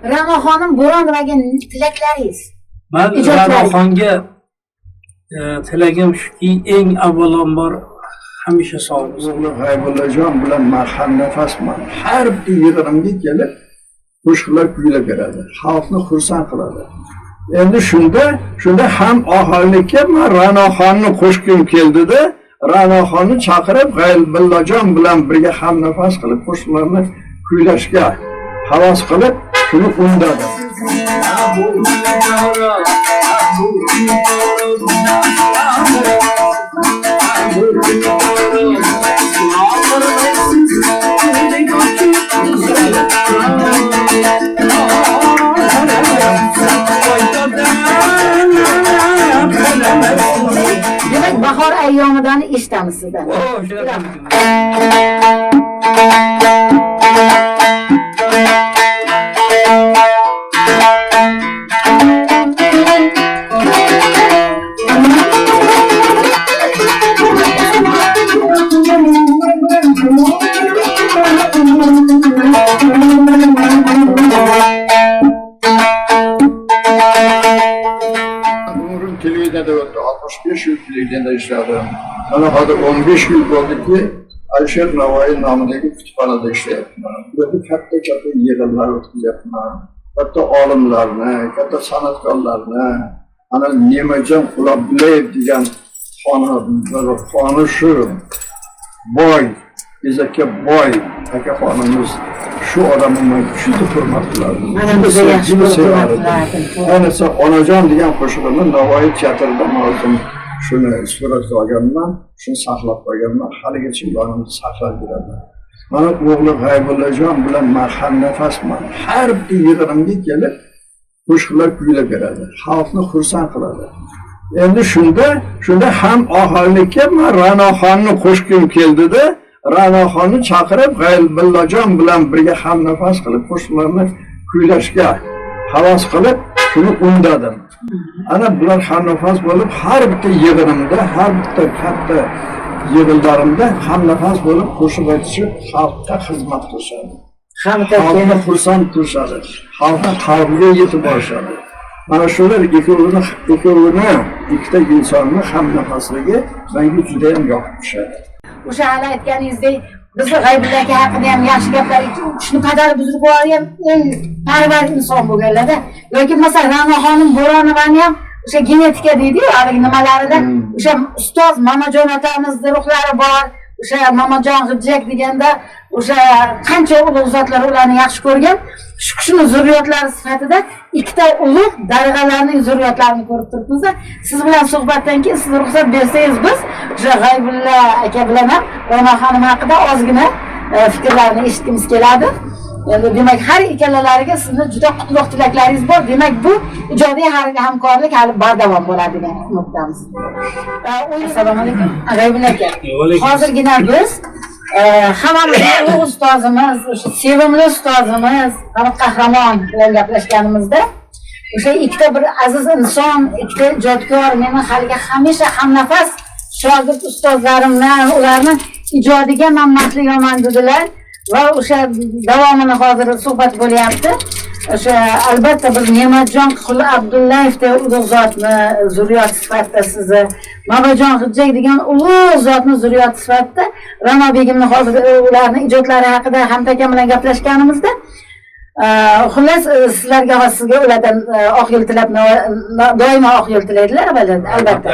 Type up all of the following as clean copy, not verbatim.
Ra'no xonim Bo'ronovaga tilaklaringiz. Men Ra'noxonga tilagim shuki, eng avvalambor hamisha sog' bo'lsin. G'aybullajon bilan mahal nafasman. Har bir yig'inimga kelib qo'shiqlar kuylab beradi. Xalqni xursand qiladi. Endi shunda ham aholiga men Ra'noxonni qo'shgim keldi-da, Ra'noxonni chaqirib G'aybullajon bilan birga ham nafas qilib qo'shiqlarni kuylashga havas qilib, shuni undadim. Demak, bahor ayyomidan eshitamiz sizdan. Televizyonda 65 yıl televizyonda ishladim. Mana hozir 15 yil bo'ldiki, Alisher Navoiy nomidagi kutubxonada ishlayapman. Bu yerda katta yig'inlar o'tkazyapman. Katta olimlarni, katta san'atkorlarni, ana Nemajon Qulobulayev degan xoni shu boy, bezakka boy akaxonimiz shu odamni juda hurmat qilardim. Mana bizga yaxshi hurmat Ayniqsa Onajon degan qo'shig'ini Navoiy teatrida o'zim shuni suratga olganman, shuni saqlab qo'yganman, haligacha yonimda saqlab yuraman. Mana o'g'li G'aybullajon bilan mahal nafasman. Har bir yig'inimga kelib qo'shiqlar kuylab beradi. Xalqni xursand qiladi. Endi shunda ham aholiga men Ra'noxonni qo'shgim keldi-da, Ra'noxonni chaqirib G'aybullajon bilan birga ham nafas qilib qo'shiqlarni kuylashga havas qilib, shuni undadim. Ana bular ham nafas bo'lib, har bitta yig'inimda, har bitta katta yig'inlarimda ham nafas bo'lib qo'shiq aytishib, xalqqa xizmat qilishadi. Xalqni xursand qilishadi. Xalqning qalbiga yetib borishadi. Mana shular ikkovini, ikkita insonni ham nafasligi menga juda ham yoqib tushadi. O'sha hali aytganingizdek, biz G'aybulla aka haqida ham yaxshi gaplar shuni qadar buzrukvor ham eng parvar inson bo'lganlar-da. Yoki masalan Ra'no xonim Bo'ronovani ham o'sha genetika deydi-ku, haligi nimalarida o'sha ustoz Mamajon otamizni ruhlari bor. O'sha Mamajon G'ijjak deganda o'sha qancha ulug' zotlar ularni yaxshi ko'rgan. Shu kishini zurriyotlari sifatida ikkita ulug' darg'alarning zurriyotlarini ko'rib turibmiz-da. Siz bilan suhbatdan keyin siz ruxsat bersangiz biz o'sha G'aybulla aka bilan ham Ra'no xonim haqida ozgina fikrlarni eshitgimiz keladi. Endi demak har ikkalalariga sizni juda qutlug' tilaklaringiz bor. Demak bu ijodiy hamkorlik hali bardavom bo'ladi degan umiddamiz. Assalomu alaykum. G'aybulla aka. Hozirgina biz hammamizning ulug' ustozimiz, o'sha sevimli ustozimiz Hamid Qahramon bilan gaplashganimizda o'sha ikkita bir aziz inson, ikkita ijodkor meni hamisha hamnafas shogird ustozlarimdan ularni ijodiga men mahliyoman dedilar va o'sha davomini hozir suhbat bo'lyapti. O'sha albatta biz Ne'matjon Qul Abdullayevda ulug' zotni zurriyot sifatida sizni Mamajon G'ijjak degan ulug' zotni zurriyot sifatida Ra'no begimni hozir ularning ijodlari haqida Hamtakam bilan gaplashganimizda xullas sizlarga va sizga ulardan oq yo'l tilab doimo oq yo'l tilaydilar albatta.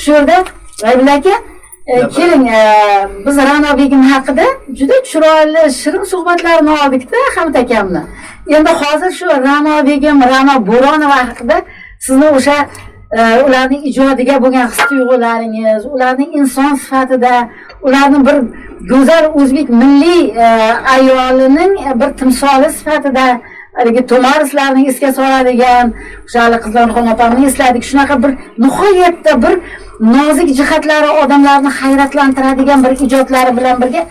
Shu yerda G'aybulla aka keling biz Ra'no begim haqida juda chiroyli shirin suhbatlarni oldik-da Hamid akamni. Endi hozir shu Ra'no begim, Ra'no Bo'ronova haqida sizni o'sha ularning ijodiga bo'lgan his-tuyg'ularingiz, ularning inson sifatida, ularning bir go'zal o'zbek milliy ayolining bir timsoli sifatida haligi Tomarislarni esga soladigan, o'sha Qizlarxon opamni esladik. Shunaqa bir nihoyatda bir nozik jihatlari odamlarni hayratlantiradigan bir ijodlari bilan birga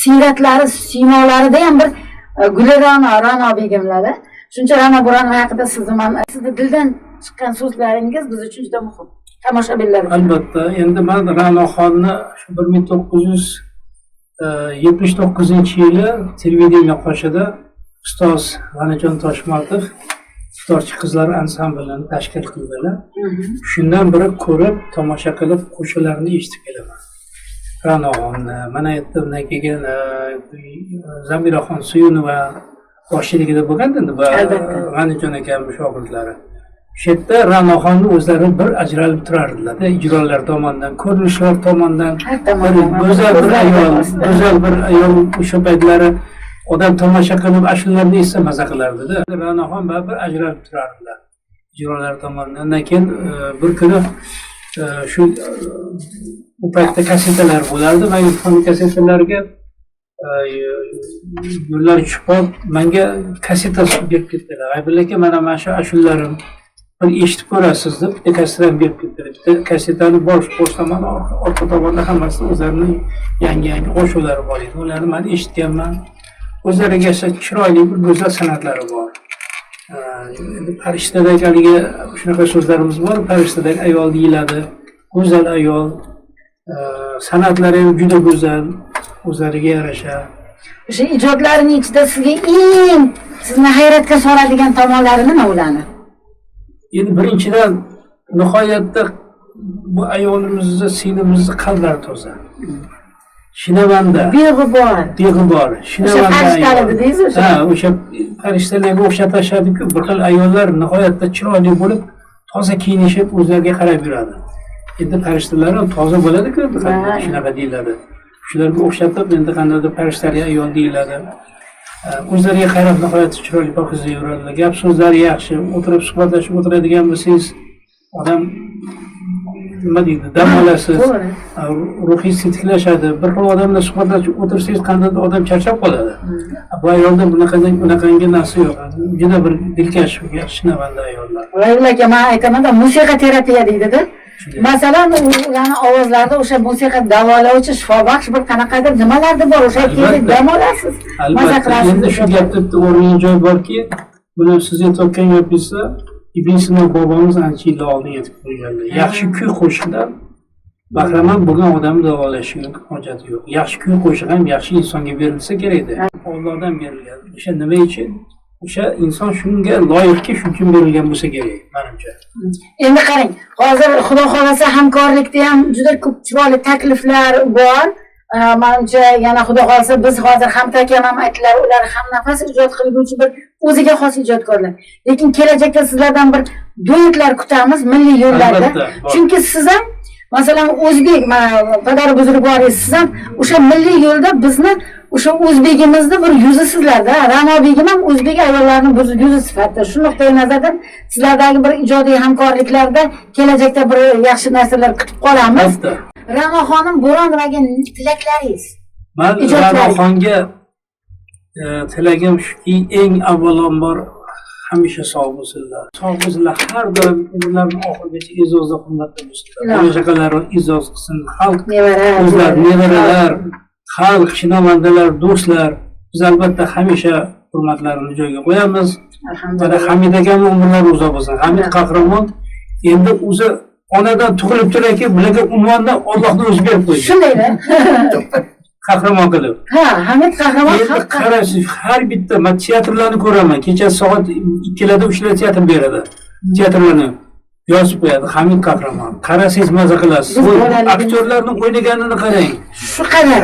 siyratlari, siymolarida ham bir Ra'no begimlari. Shuncha Ra'no Bo'ronova haqida sizni dildan chiqqan so'zlaringiz biz uchun juda muhim. Tomoshabinlar uchun. Albatta, endi men Ra'noxonni 1979-yili televideniya qoshida ustoz G'anijon Toshmatov iftorchi qizlar ansamblini tashkil qildilar. Shundan biri ko'rib, tomosha qilib, qo'shiqlarini eshitib kelaman. Ra'noxonni, mana aytdimdan kelgan Zamiraxon Suyunova boshchiligida bo'lganda bu G'anijon akamning shogirdlari. Shu yerda Ra'noxonni o'zlari bir ajralib turardilar-da, ijrolar tomonidan, ko'rinishlar tomonidan. Go'zal bir ayol o'sha paytlari odam tomosha qilib ashulalarni eshitsa maza qilardi-da. Ra'noxon bir ajralib turardilar ijrolar tomonidan. Undan keyin bir kuni shu u paytda kasetalar bo'lardi, magnitofon kasetalarga yo'llar chiqib, menga kaseta berib ketdilar. Aybill aka, mana shu ashulalarim bir eshitib ko'rasiz deb bitta kasetadan berib ketdilar. Bitta kasetani bosh tomoni, orqa tomonda hammasi o'zlarining yangi qo'shiqlari bor edi. Ularni men eshitganman. O'zlariga chiroyli bir go'zal san'atlari bor. Endi farishtadagi haligi shunaqa so'zlarimiz bor, farishtadagi ayol deyiladi. Go'zal ayol, san'atlari ham juda go'zal, o'zlariga yarasha. O'sha ijodlarining ichida sizga eng sizni hayratga soladigan tomonlari nima ularni? Endi birinchidan nihoyatda bu ayolimizni, singlimizni qalblari toza. Shinavanda. Beg'ubor. Shinavanda. Farishtalar dedingiz o'sha. Ha, o'sha farishtalarga o'xshatishadi-ku, bir xil ayollar nihoyatda chiroyli bo'lib, toza kiyinishib o'zlariga qarab yuradi. Endi farishtalar ham toza bo'ladi-ku, shunaqa deyiladi. Shularga o'xshatib, endi qandaydir farishtali ayol deyiladi. O'zlariga qarab nihoyatda chiroyli pokiza yuradilar. Gap so'zlari yaxshi, o'tirib suhbatlashib o'tiradigan bo'lsangiz, odam nima deydi, dam olasiz, ruhiy tetiklashadi. Bir xil odamlar suhbatlashib o'tirsangiz, qandaydir odam charchab qoladi. Bu ayolda bunaqangi narsa yo'q. Juda bir dilkash, yaxshi navanda ayollar. Ularga men aytaman-da, musiqa terapiya deydi-da. Masalan, ularning ovozlarida o'sha musiqa davolovchi, shifobaxsh bir qanaqadir nimalardir bor, o'sha kelib dam olasiz. Albatta, endi shu gapda bitta o'rinli joy borki, buni siz aytayotgan gapingizda Ibn Sino bobomiz ancha yillar oldin aytib qo'yganlar. Yaxshi kuy qo'shiqdan bahramand bo'lgan odamni davolashiga hojat yo'q. Yaxshi kuy qo'shiq ham yaxshi insonga berilsa kerakda. Allohdan berilgan. O'sha nima uchun? O'sha inson shunga loyiqki, shuning uchun berilgan bo'lsa kerak, menimcha. Endi qarang, hozir xudo xolasa hamkorlikda ham juda ko'p chiroyli takliflar bor. Menimcha yana xudo xolasa biz hozir Hamta akam ham aytdilar, ular ham nafas ijod qiluvchi bir o'ziga xos ijodkorlar. Lekin kelajakda sizlardan bir duetlar kutamiz milliy yo'llarda. Chunki siz ham masalan o'zbek, padar buzrukvoringiz, siz ham o'sha milliy yo'lda bizni o'sha o'zbegimizni bir yuzisizlarda. Ra'no begim ham o'zbek ayollarining bir yuzi sifatida. Shu nuqtai nazardan sizlardagi bir ijodiy hamkorliklarda kelajakda bir yaxshi narsalar kutib qolamiz. Ra'no xonim, Bo'ronovaga tilaklaringiz? Men Ra'noxonga tilagim shuki, eng avvalambor hamisha sog' bo'lsinlar. Sog' bo'lsinlar, har doim umrlarining oxirigacha e'zozda hurmatda bo'lsinlar. Boshaqalar e'zoz qilsin, xalq, o'zlar, nevaralar, xalq, shinavandalar, do'stlar, biz albatta hamisha hurmatlarini joyiga qo'yamiz. Mana Hamid akam umrlari uzoq bo'lsin. Hamid Qahramon endi o'zi onadan tug'ilib turarki, bularga unvonni Allohning o'zi berib qo'ydi. Shundaymi? Qahramon qilib. Ha, Hamid Qahramon. Qarasiz, har bitta men teatrlarni ko'raman. Kecha soat 2larda 3larda teatr beradi. Teatrlarni yozib qo'yadi Hamid Qahramon. Qarasangiz maza qilasiz. Aktyorlarning o'ynaganini qarang. Shu qadar.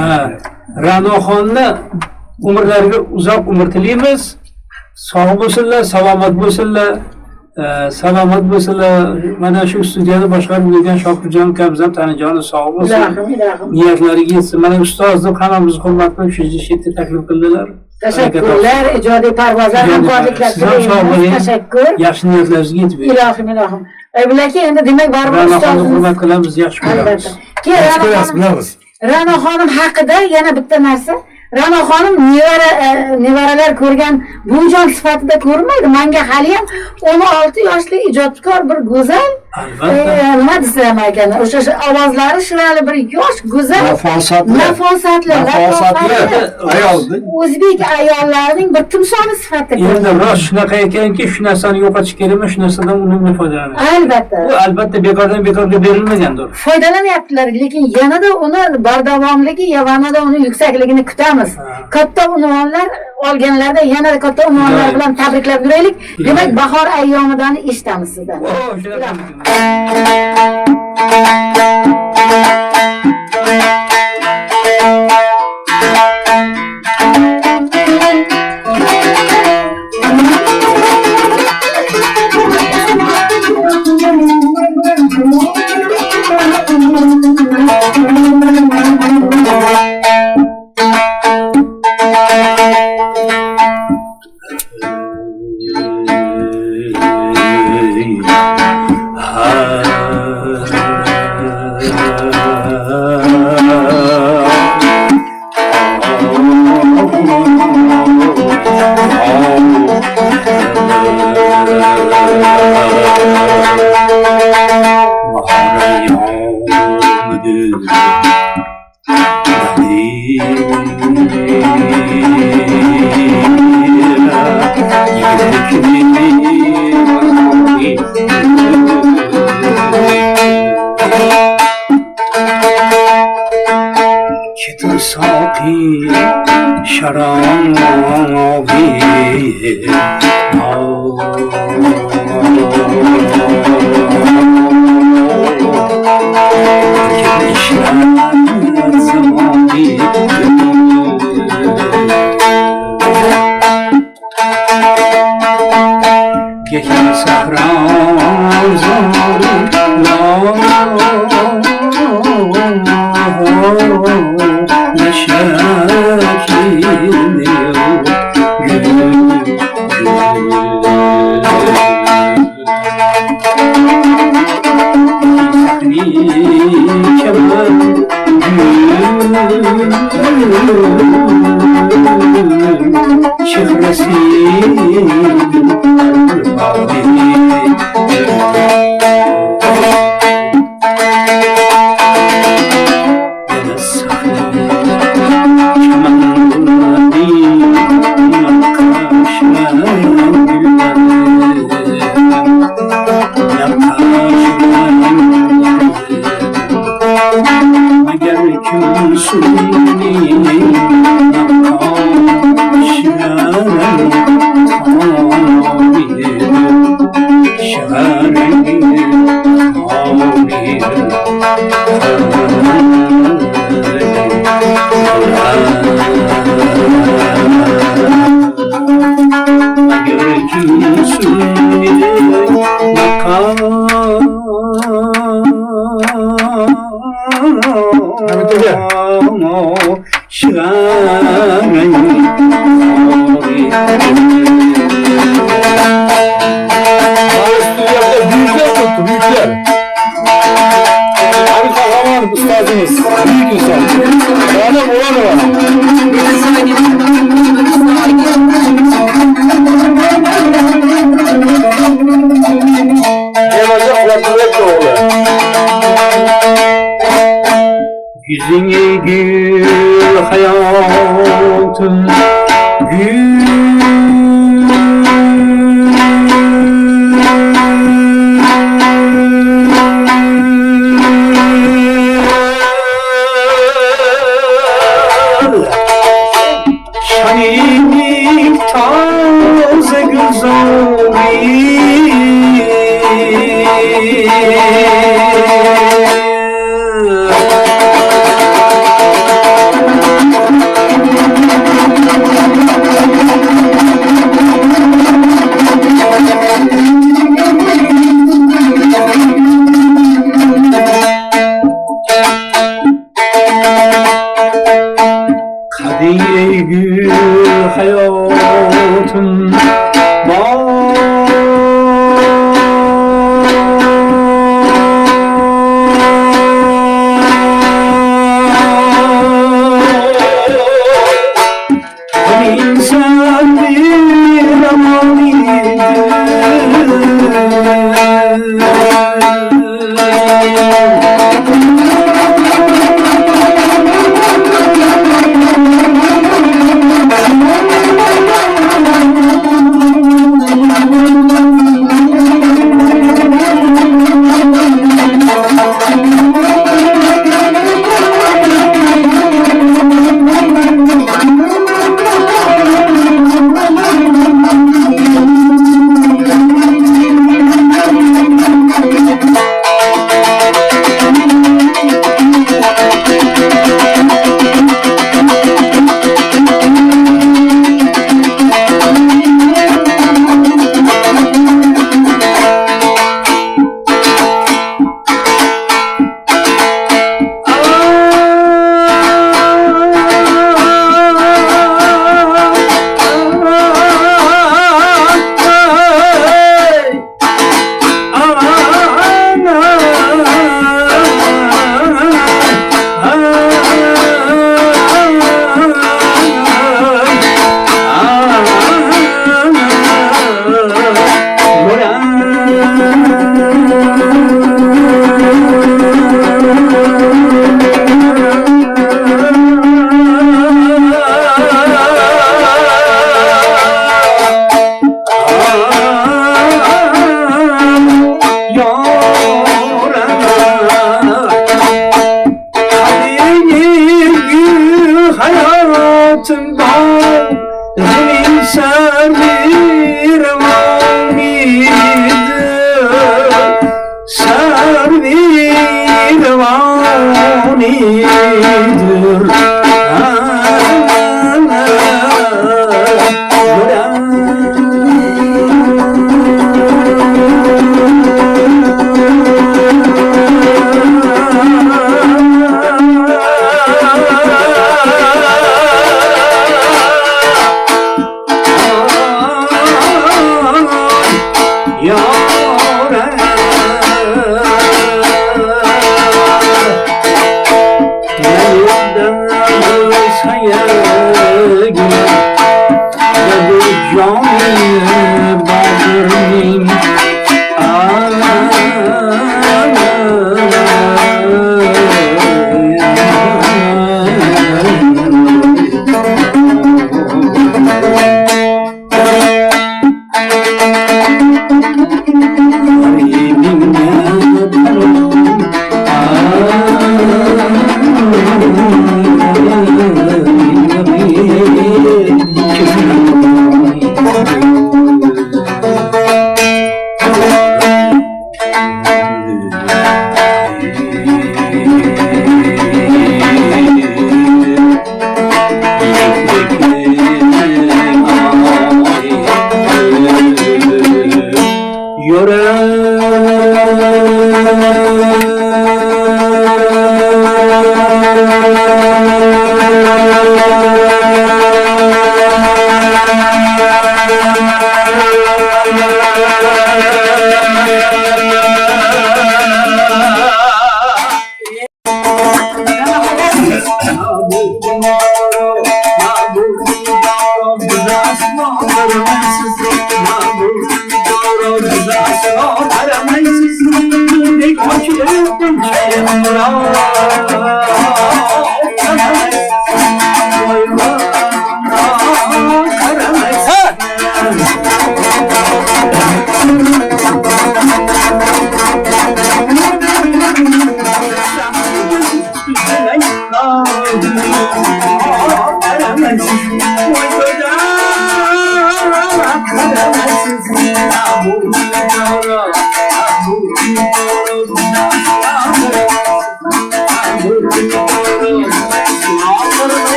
Ha, Ra'noxonni umrlariga uzoq umr tilaymiz. Sog' bo'lsinlar, salomat bo'lsinlar. Salomat bo'lsinlar. Mana shu studiyada boshqarib yurgan Shokirjon Kamzam Tanijonov sog' bo'lsin. Niyatlariga yetsin. Mana ustoz deb hammamiz hurmat qilib shu yerga taklif qildilar. Tashakkurlar, ijodiy parvozlar, hamkorliklar tilaymiz. Tashakkur. Yaxshi niyatlaringizga yetib bering. Ilohim. Bilaki, endi demak baribir ustozimizni hurmat qilamiz, yaxshi ko'ramiz. Keyin Ra'no xonim haqida yana bitta narsa. Ra'no xonim nevaralar ko'rgan buvijon sifatida ko'rmaydi. Menga hali ham 16 yoshli ijodkor bir go'zal, nima desam ekan, o'sha ovozlari shirali bir yosh, go'zal, nafosatli ayol. O'zbek ayollarining bir timsoli sifatida. Endi rost shunaqa ekanki, shu narsani yo'qotish kerakmi, shu narsadan unumli foydalanish. Albatta. Bu albatta bekorga berilmagandir. Foydalanyaptilar, lekin yanada uni bardavomligi, yavanada uni yuksakligini kutamiz. Katta unvonlar olganlarda yanada katta unvonlar bilan tabriklab yuraylik. Demak, bahor ayyomidan eshitamiz sizdan. Yüzüne gül hayatım gül şanik taze gül hayatım var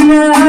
G'aybullajon